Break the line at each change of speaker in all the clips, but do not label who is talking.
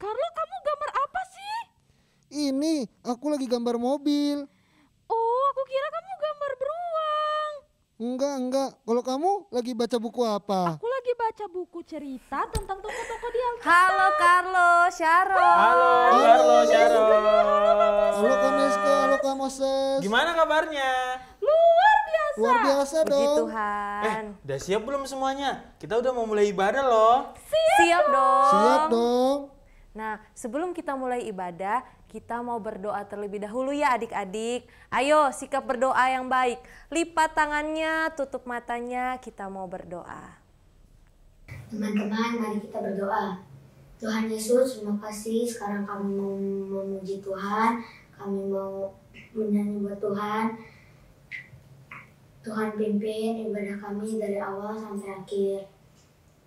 Carlo, kamu gambar apa sih?
Ini, aku lagi gambar mobil.
Oh, aku kira kamu gambar beruang.
Enggak. Kalau kamu lagi baca buku apa?
Aku lagi baca buku cerita tentang tokoh-tokoh di Alkitab.
Halo Carlo, Sharon.
Halo Carlo, Sharon.
Halo Kak Meska, halo Kak Moses.
Gimana kabarnya?
Luar biasa.
Luar biasa
Puji
dong.
Tuhan.
Udah siap belum semuanya? Kita udah mau mulai ibadah loh.
Siap dong.
Siap dong.
Nah, sebelum kita mulai ibadah, kita mau berdoa terlebih dahulu ya adik-adik. Ayo, sikap berdoa yang baik. Lipat tangannya, tutup matanya, kita mau berdoa.
Teman-teman, mari kita berdoa. Tuhan Yesus, terima kasih sekarang kami mau memuji Tuhan, kami mau menyanyi buat Tuhan. Tuhan pimpin ibadah kami dari awal sampai akhir.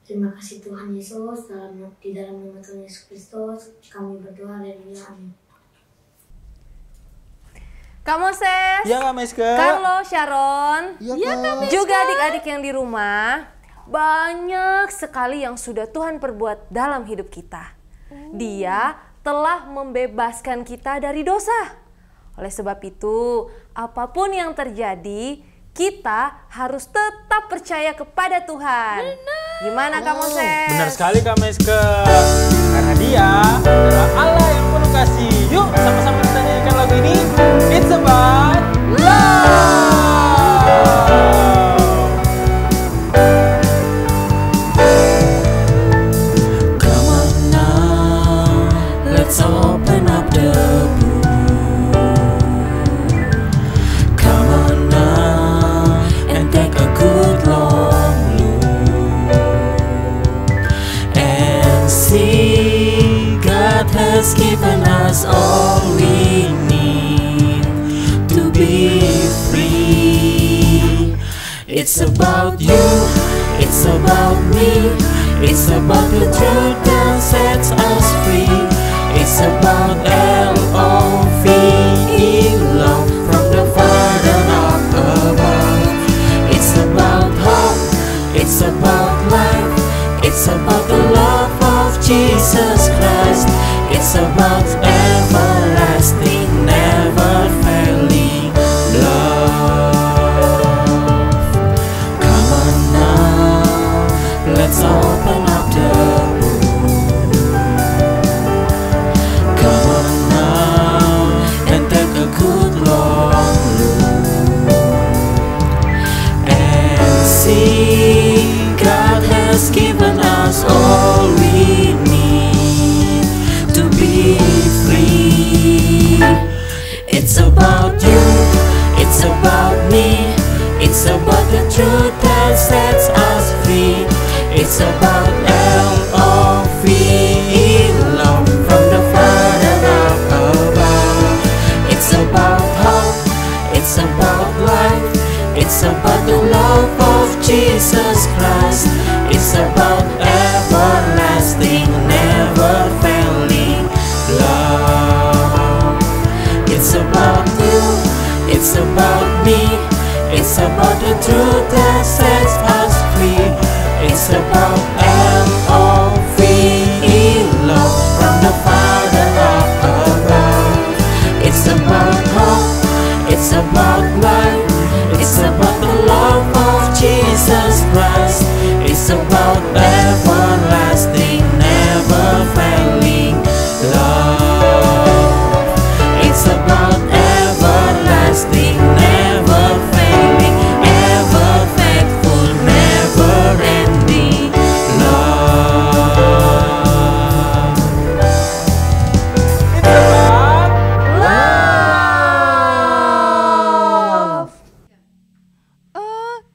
Terima kasih Tuhan Yesus, di dalam nama Tuhan Yesus Kristus kami berdoa, haleluya, amin.
Kak Moses,
Iya Kak Meska.
Carlo, Sharon,
Iya Kak.
juga adik-adik yang di rumah, banyak sekali yang sudah Tuhan perbuat dalam hidup kita. Dia telah membebaskan kita dari dosa. Oleh sebab itu, apapun yang terjadi, kita harus tetap percaya kepada Tuhan. Gimana Kak Moses?
Benar sekali Kak Meska. Karena dia adalah Allah yang penuh kasih. Yuk sama-sama kita nyanyikan lagu ini. It's about love.
Come on now, let's open up the book. Come on now and take a good long look and see God has given us all we need to be free. It's about you, it's about me, it's about the truth that sets us free. It's about L-O-V-E, love from the Father up above. It's about hope, it's about life, it's about the love of Jesus Christ. It's about everlasting, never failing love. Come on now, let's open up the book. Come on now and take a good long look and see God has given us all we need to be free. It's about you, it's about me, it's about the truth that sets us free. It's about L-O-V-E, love from the Father up above. It's about hope, it's about life, it's about the love of Jesus Christ. It's about everlasting, never failing love. It's about you, it's about me, it's about the truth that sets us free. It's about L-O-V-E, love from the Father up above. It's about hope, it's about life, it's about the love of Jesus Christ. It's about everlasting, never failing love. It's about everlasting, never failing, ever faithful, never ending love.
It's about
Love.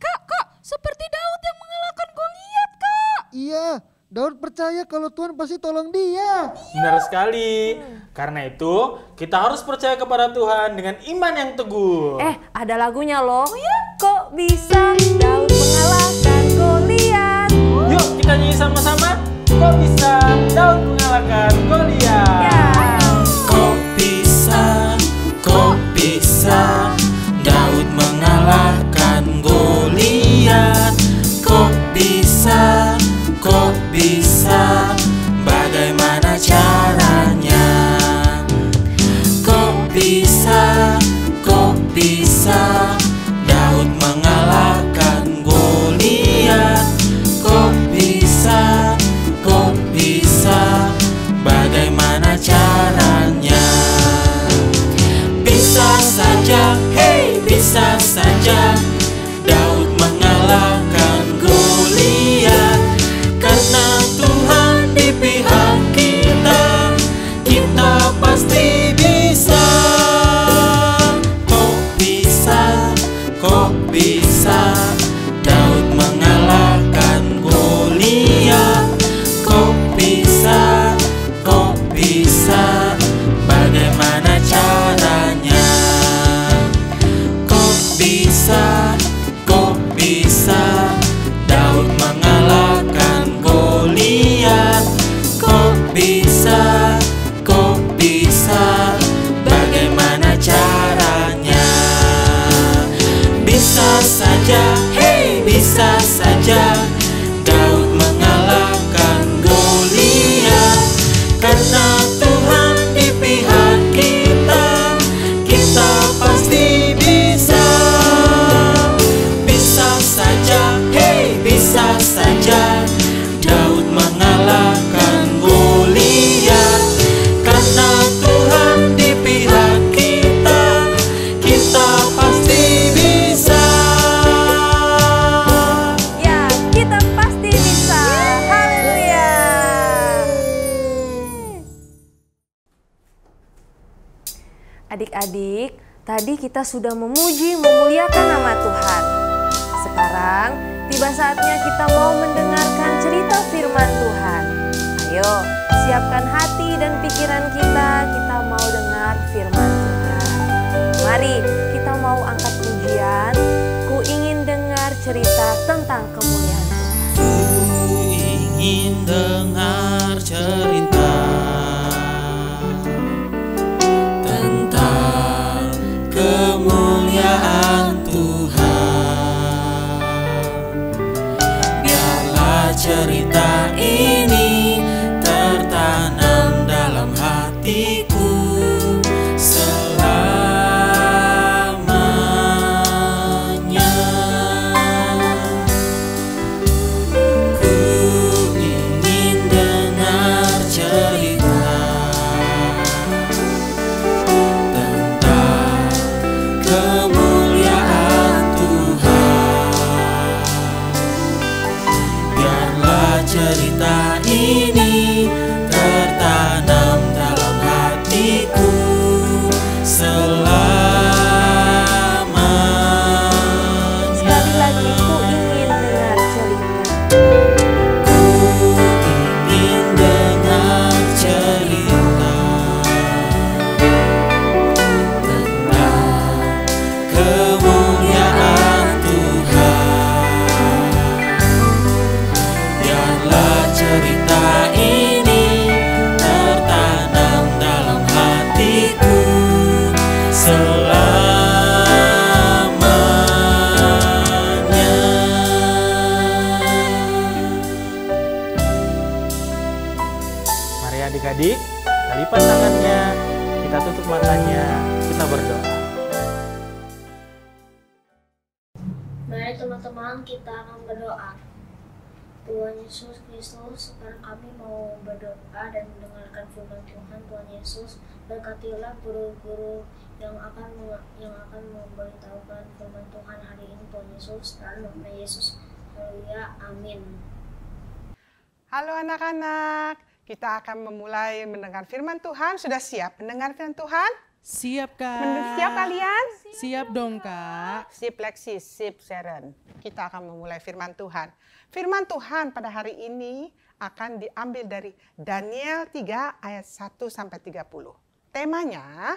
Kak, seperti Daud yang mengalahkan Goliat, Kak.
Iya, Daud percaya kalau Tuhan pasti tolong dia.
benar sekali. Karena itu kita harus percaya kepada Tuhan dengan iman yang teguh.
Ada lagunya loh. Kok bisa Daud mengalahkan Goliat?
Yuk kita nyanyi sama-sama. Kok bisa Daud mengalahkan Goliat?
Ya.
Kok bisa Daud mengalahkan Goliat? Kok bisa, bagaimana cara kok bisa Daud mengalahkan Goliat? Kok bisa, bagaimana caranya? Bisa saja, hey, bisa saja Daud mengalahkan Goliat. Karena Tuhan di pihak kita, kita pasti bisa. Kok bisa Daud mengalahkan Goliat? Kok bisa, bagaimana caranya? Kok bisa Daud mengalahkan Goliat? Kok bisa, bagaimana caranya? Bisa saja, hey, bisa saja Daud mengalahkan Goliat. Karena Tuhan di pihak kita, kita pasti bisa. Bisa saja, hey, bisa saja Daud mengalahkan Goliat. Karena Tuhan di pihak kita, kita pasti bisa.
Ya, kita pasti bisa. Haleluya. Adik-adik, tadi kita sudah memuji, memuliakan nama Tuhan. Sekarang tiba saatnya kita mau mendengarkan cerita firman Tuhan. Ayo, siapkan hati dan pikiran kita mau dengar firman Tuhan. Mari kita mau angkat pujian. Ku ingin dengar cerita tentang kemuliaan Tuhan.
Ku ingin dengar cerita tentang kemuliaan Tuhan. Biarlah cerita ini tertanam dalam hatiku selamanya. Ku ingin dengar cerita tentang kemuliaan Tuhan. Biarlah cerita ini tertanam dalam hatiku selamanya.
Sekali lagi, ku ingin dengar cerita.
Ku ingin dengar cerita tentang kemuliaan Tuhan. Biarlah cerita ini tertanam dalam hatiku selamanya.
Mari adik-adik, kita lipat tangannya, kita tutup matanya, kita berdoa.
Mari teman-teman kita akan berdoa. Tuhan Yesus Kristus, sekarang kami mau berdoa dan mendengarkan firman Tuhan. Tuhan Yesus, berkatilah guru-guru yang akan memberitahukan firman Tuhan hari ini. Tuhan Yesus, dalam nama Yesus, haleluya, amin.
Halo anak-anak, kita akan memulai mendengar firman Tuhan. Sudah siap mendengar firman Tuhan?
Siap, Kak.
Siap kalian?
Siap dong, Kak.
Sip Lexi, sip Sharon. Kita akan memulai firman Tuhan. Firman Tuhan pada hari ini akan diambil dari Daniel 3 ayat 1 sampai 30. Temanya,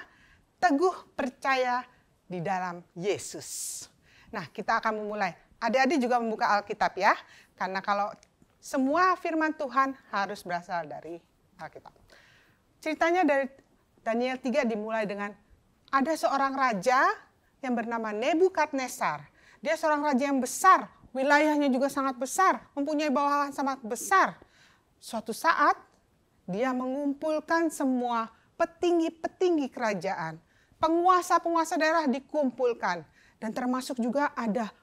teguh percaya di dalam Yesus. Nah, kita akan memulai. Adik-adik juga membuka Alkitab ya. Karena kalau semua firman Tuhan harus berasal dari Alkitab. Ceritanya dari Daniel 3 dimulai dengan ada seorang raja yang bernama Nebukadnezar. Dia seorang raja yang besar, wilayahnya juga sangat besar, mempunyai bawahan sangat besar. Suatu saat dia mengumpulkan semua petinggi-petinggi kerajaan, penguasa-penguasa daerah dikumpulkan. Dan termasuk juga ada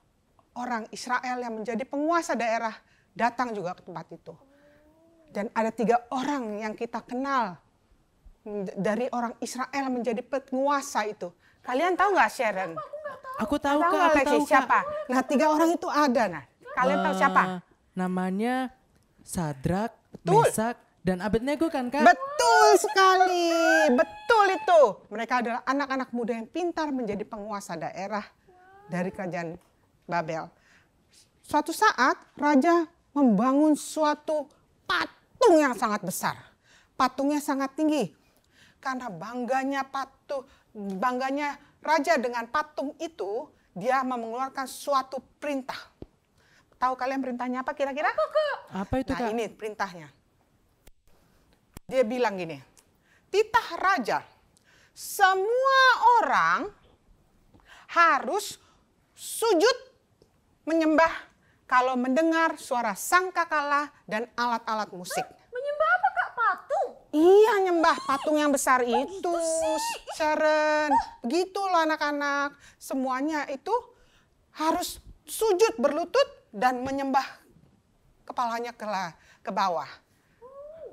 orang Israel yang menjadi penguasa daerah datang juga ke tempat itu. Dan ada 3 orang yang kita kenal dari orang Israel menjadi penguasa itu. Kalian tahu nggak Sharon?
Aku tahu Kak,
nggak,
aku
Lexi,
tahu Kak.
siapa? Nah 3 orang itu ada. Nah, kalian tahu siapa?
Namanya Sadrak,
Betul.
Mesak, dan Abednego kan Kak?
Betul sekali, betul itu. Mereka adalah anak-anak muda yang pintar menjadi penguasa daerah dari kerajaan Babel. Suatu saat raja membangun suatu patung yang sangat besar. Patungnya sangat tinggi. Karena bangganya raja dengan patung itu, dia mengeluarkan suatu perintah. Tahu kalian perintahnya apa kira-kira?
Apa itu Kak?
Nah ini perintahnya. Dia bilang gini, titah raja, semua orang harus sujud menyembah kalau mendengar suara sangkakala dan alat-alat musik.
Menyembah apa Kak? Patung?
Iya, nyembah patung yang besar itu, Sharon. Begitu loh anak-anak. Semuanya itu harus sujud berlutut dan menyembah kepalanya ke bawah.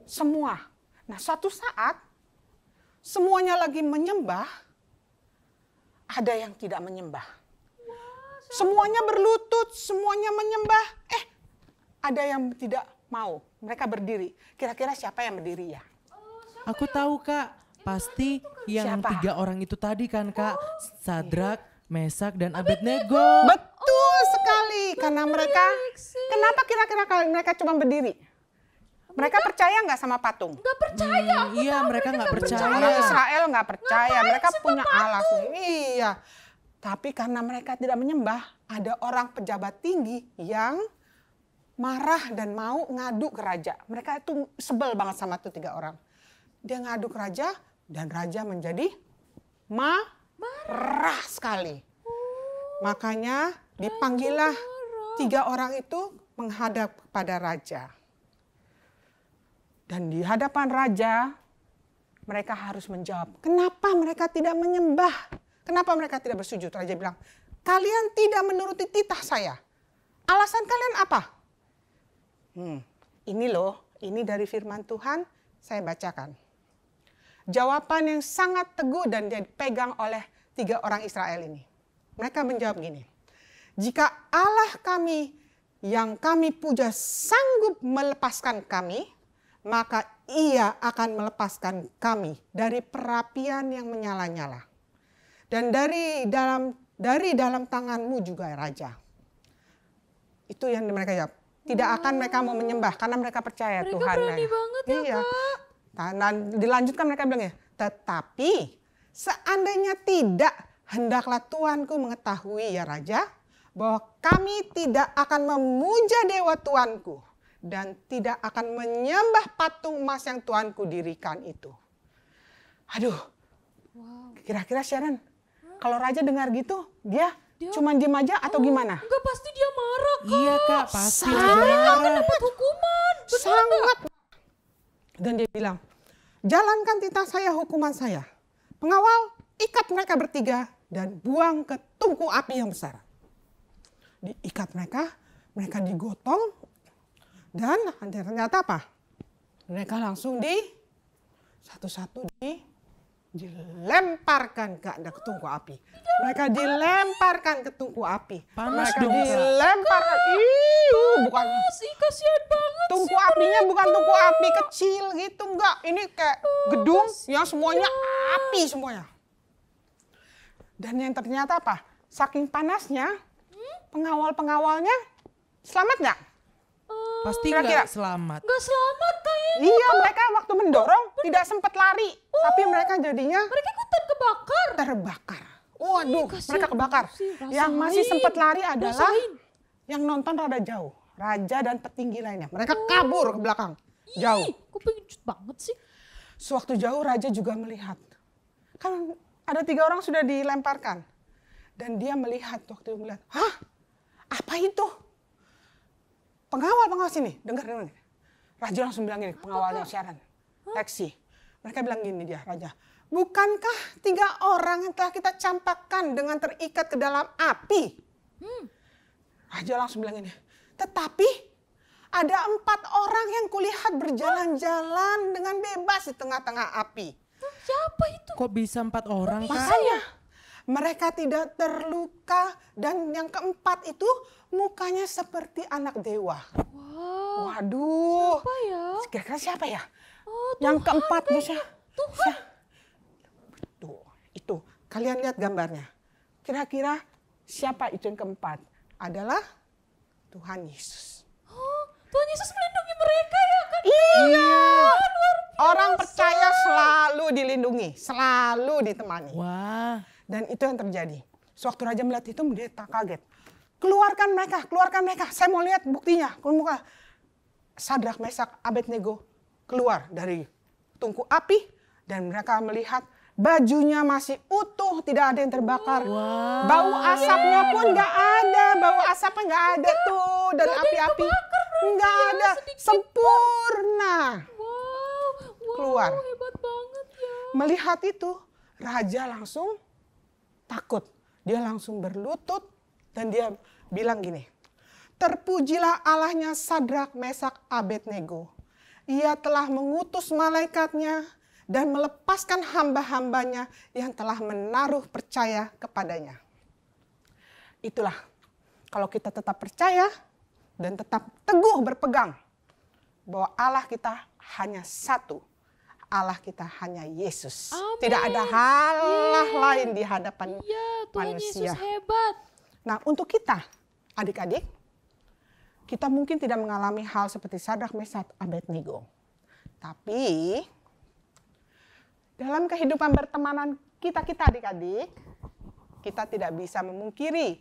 Semua. Nah, suatu saat semuanya lagi menyembah, ada yang tidak menyembah. Semuanya berlutut, semuanya menyembah. Ada yang tidak mau. Mereka berdiri. Kira-kira siapa yang berdiri ya?
Aku tahu Kak, pasti yang
Siapa?
3 orang itu tadi kan Kak, Sadrak, Mesak, dan Abednego.
Betul sekali. Karena mereka, kenapa kira-kira mereka cuma berdiri? Mereka percaya nggak sama patung?
Gak percaya.
Iya, mereka nggak
Orang
percaya.
Israel nggak percaya. Mereka punya Allah. Iya. Tapi karena mereka tidak menyembah, ada orang pejabat tinggi yang marah dan mau ngadu ke raja. Mereka itu sebel banget sama itu 3 orang. Dia ngadu ke raja dan raja menjadi marah sekali. Makanya dipanggillah 3 orang itu menghadap kepada raja. Dan di hadapan raja mereka harus menjawab, kenapa mereka tidak menyembah? Kenapa mereka tidak bersujud? Raja bilang, kalian tidak menuruti titah saya. Alasan kalian apa? Ini loh, ini dari firman Tuhan, saya bacakan. Jawaban yang sangat teguh dan dipegang oleh 3 orang Israel ini. Mereka menjawab gini, jika Allah kami yang kami puja sanggup melepaskan kami, maka ia akan melepaskan kami dari perapian yang menyala-nyala. Dan dari dalam tanganmu juga Raja. Itu yang mereka jawab. Tidak akan mereka mau menyembah karena mereka percaya
Mereka
Tuhan.
berani banget ya,
Iya.
Kak.
Dan dilanjutkan mereka bilang ya, tetapi seandainya tidak, hendaklah Tuanku mengetahui ya Raja, bahwa kami tidak akan memuja dewa Tuanku dan tidak akan menyembah patung emas yang Tuanku dirikan itu. Aduh, kira-kira Sharon, kalau Raja dengar gitu, dia cuma diem aja atau gimana?
Enggak, pasti dia marah Kak.
Iya Kak, pasti
Sangat.
Raja marah.
Dapat hukuman.
Sangat. Dan dia bilang, jalankan titah saya, hukuman saya. Pengawal, ikat mereka bertiga dan buang ke tungku api yang besar. Diikat mereka digotong, dan ternyata apa? Mereka langsung satu-satu dilemparkan ke tungku api. Mereka dilemparkan ke tungku api.
Panas
Mereka
dong, Kak.
dilemparkan. Bukan.
Sih, kasihan banget.
Tungku apinya bukan tungku api kecil gitu, enggak. Ini kayak gedung yang semuanya api semuanya. Dan yang ternyata apa? Saking panasnya, pengawal-pengawalnya selamat nggak?
Pasti
Kira-kira.
nggak selamat.
Nggak selamat kayaknya.
Iya, mereka waktu mendorong tidak sempat lari, tapi mereka jadinya
Mereka ikutan kebakar.
terbakar. Waduh,
kasihan
mereka kebakar.
banget sih, rasain.
Yang masih sempat lari adalah
Rasain.
yang nonton rada jauh, raja dan petinggi lainnya. Mereka kabur ke belakang, jauh.
Ih, kok pengecut banget sih.
Sewaktu jauh raja juga melihat. Kan ada 3 orang sudah dilemparkan. Dan dia melihat, waktu itu melihat, hah? Apa itu? Pengawal sini, dengar. Raja langsung bilang gini, pengawalnya Sharon, Lexi. Mereka bilang gini dia, Raja, Bukankah 3 orang yang telah kita campakkan dengan terikat ke dalam api? Raja langsung bilang ini, tetapi ada 4 orang yang kulihat berjalan-jalan dengan bebas di tengah-tengah api.
Siapa itu?
Kok bisa 4 orang, Kak?
Makanya mereka tidak terluka dan yang keempat itu mukanya seperti anak dewa.
Wow.
Waduh.
Siapa ya?
Kira-kira siapa ya?
Oh,
Yang
Tuhan
keempat
kayaknya.
bisa.
Tuhan.
Tuh, itu. Kalian lihat gambarnya. Kira-kira siapa itu yang keempat? Adalah Tuhan Yesus.
Oh, Tuhan Yesus melindungi mereka ya kan?
Iya. Orang percaya selalu dilindungi, selalu ditemani.
Wah.
Dan itu yang terjadi. Sewaktu raja melihat itu, dia tak kaget. Keluarkan mereka, keluarkan mereka. Saya mau lihat buktinya. Sadrak, Mesak, Abednego keluar dari tungku api dan mereka melihat bajunya masih utuh, tidak ada yang terbakar.
Wow.
Bau asapnya pun nggak ada, bau asapnya nggak ada tuh dari api-api, nggak ada, sempurna.
Wow,
Keluar.
hebat banget ya.
Melihat itu, raja langsung takut. Dia langsung berlutut dan dia bilang gini, terpujilah Allahnya Sadrak, Mesak, Abednego. Ia telah mengutus malaikatnya dan melepaskan hamba-hambanya yang telah menaruh percaya kepadanya. Itulah, kalau kita tetap percaya dan tetap teguh berpegang bahwa Allah kita hanya satu. Allah kita hanya Yesus.
Amin.
Tidak ada Allah lain di hadapan
Iya, Tuhan
manusia.
Yesus hebat.
Nah, untuk kita, adik-adik, kita mungkin tidak mengalami hal seperti Sadrak, Mesak, Abednego. Tapi, dalam kehidupan bertemanan kita adik-adik, kita tidak bisa memungkiri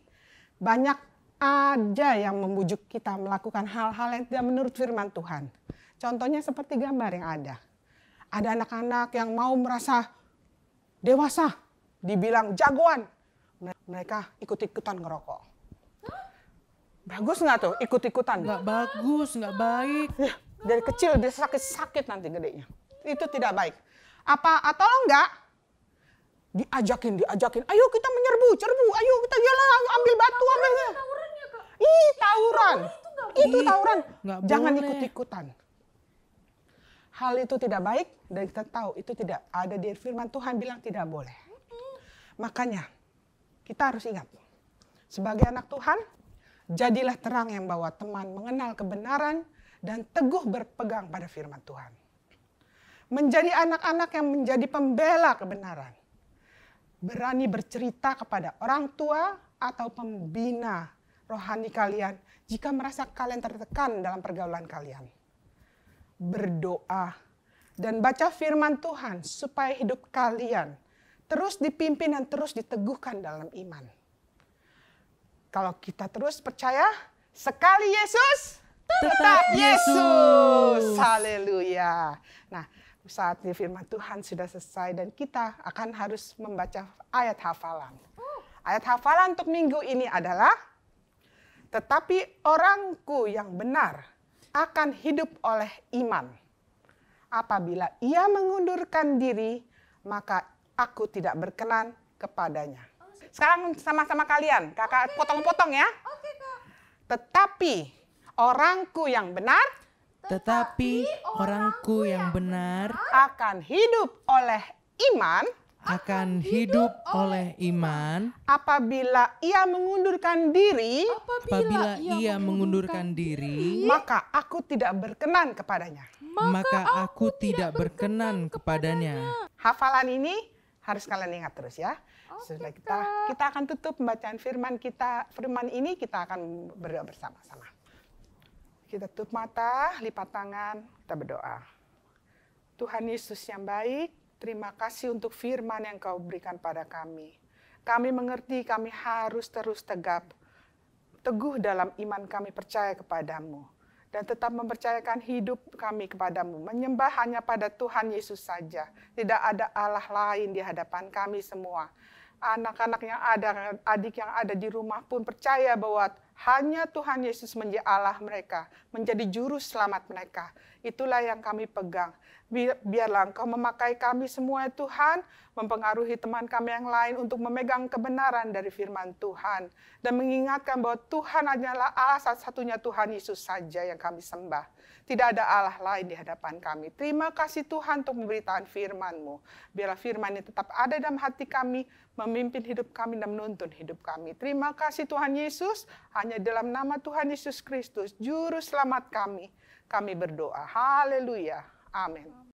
banyak aja yang membujuk kita melakukan hal-hal yang tidak menurut firman Tuhan. Contohnya seperti gambar yang ada. Ada anak-anak yang mau merasa dewasa, dibilang jagoan. Mereka ikut-ikutan ngerokok. Bagus nggak tuh ikut-ikutan?
Nggak bagus, nggak baik.
Ya, dari kecil dia sakit-sakit nanti gedenya. Itu tidak baik. Atau enggak? Diajakin. Ayo kita menyerbu, ayo kita jalan, ambil batu, ambilnya. Tawuran. Itu tawuran.
Nggak
Jangan
boleh.
ikut-ikutan. Hal itu tidak baik dan kita tahu itu tidak ada di firman Tuhan bilang tidak boleh. Makanya kita harus ingat. Sebagai anak Tuhan, jadilah terang yang bawa teman mengenal kebenaran dan teguh berpegang pada firman Tuhan. Menjadi anak-anak yang menjadi pembela kebenaran. Berani bercerita kepada orang tua atau pembina rohani kalian jika merasa kalian tertekan dalam pergaulan kalian. Berdoa dan baca firman Tuhan supaya hidup kalian terus dipimpin dan terus diteguhkan dalam iman. Kalau kita terus percaya, sekali Yesus, tetap Yesus. Haleluya. Nah, saat di firman Tuhan sudah selesai dan kita akan harus membaca ayat hafalan. Ayat hafalan untuk minggu ini adalah, tetapi orangku yang benar akan hidup oleh iman. Apabila ia mengundurkan diri, maka aku tidak berkenan kepadanya. Sekarang sama-sama kalian, kakak potong-potong ya. Tetapi orangku yang benar akan hidup oleh iman. Apabila ia mengundurkan diri, maka aku tidak berkenan kepadanya. Hafalan ini harus kalian ingat terus ya. Setelah kita akan tutup pembacaan firman ini kita akan berdoa bersama-sama. Kita tutup mata, lipat tangan, kita berdoa. Tuhan Yesus yang baik, terima kasih untuk firman yang Kau berikan pada kami. Kami mengerti kami harus terus teguh dalam iman kami percaya kepadamu. Dan tetap mempercayakan hidup kami kepadamu. Menyembah hanya pada Tuhan Yesus saja. Tidak ada Allah lain di hadapan kami semua. Anak-anak yang ada, adik yang ada di rumah pun percaya bahwa hanya Tuhan Yesus menjadi Allah mereka, menjadi juru selamat mereka. Itulah yang kami pegang. Biarlah Engkau memakai kami semua Tuhan, mempengaruhi teman kami yang lain untuk memegang kebenaran dari firman Tuhan. Dan mengingatkan bahwa Tuhan adalah Allah satu-satunya Tuhan Yesus saja yang kami sembah. Tidak ada Allah lain di hadapan kami. Terima kasih Tuhan untuk pemberitaan firman-Mu. Biarlah firman ini tetap ada dalam hati kami, memimpin hidup kami dan menuntun hidup kami. Terima kasih Tuhan Yesus, hanya dalam nama Tuhan Yesus Kristus, Juru Selamat kami berdoa. Haleluya. Amin.